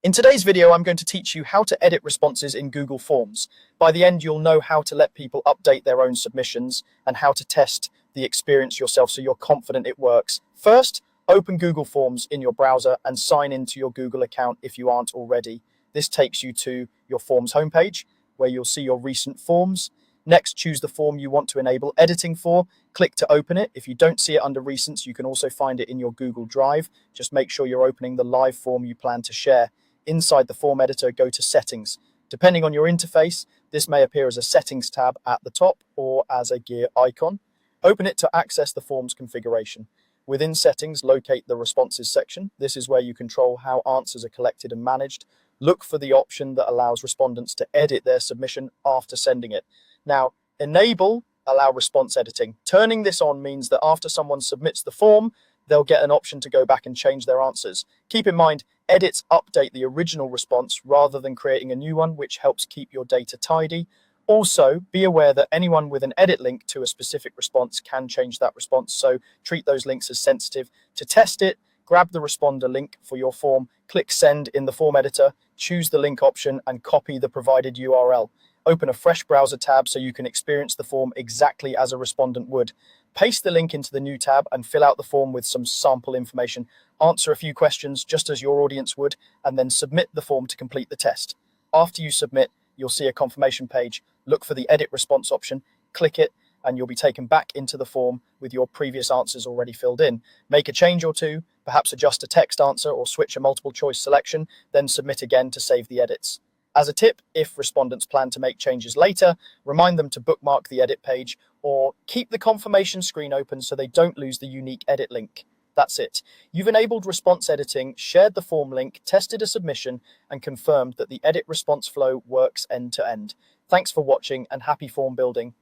In today's video, I'm going to teach you how to edit responses in Google Forms. By the end, you'll know how to let people update their own submissions and how to test the experience yourself so you're confident it works. First, open Google Forms in your browser and sign into your Google account if you aren't already. This takes you to your Forms homepage, where you'll see your recent forms. Next, choose the form you want to enable editing for. Click to open it. If you don't see it under Recents, you can also find it in your Google Drive. Just make sure you're opening the live form you plan to share. Inside the form editor, go to Settings. Depending on your interface, this may appear as a Settings tab at the top or as a gear icon. Open it to access the form's configuration. Within Settings, locate the Responses section. This is where you control how answers are collected and managed. Look for the option that allows respondents to edit their submission after sending it. Now, allow response editing. Turning this on means that after someone submits the form, they'll get an option to go back and change their answers. Keep in mind, edits update the original response rather than creating a new one, which helps keep your data tidy. Also, be aware that anyone with an edit link to a specific response can change that response, so treat those links as sensitive. To test it, grab the responder link for your form, click Send in the form editor, choose the link option, and copy the provided URL. Open a fresh browser tab so you can experience the form exactly as a respondent would. Paste the link into the new tab and fill out the form with some sample information. Answer a few questions just as your audience would, and then submit the form to complete the test. After you submit, you'll see a confirmation page. Look for the Edit Response option, click it, and you'll be taken back into the form with your previous answers already filled in. Make a change or two, perhaps adjust a text answer or switch a multiple choice selection, then submit again to save the edits. As a tip, if respondents plan to make changes later, remind them to bookmark the edit page or keep the confirmation screen open so they don't lose the unique edit link. That's it. You've enabled response editing, shared the form link, tested a submission, and confirmed that the edit response flow works end to end. Thanks for watching and happy form building.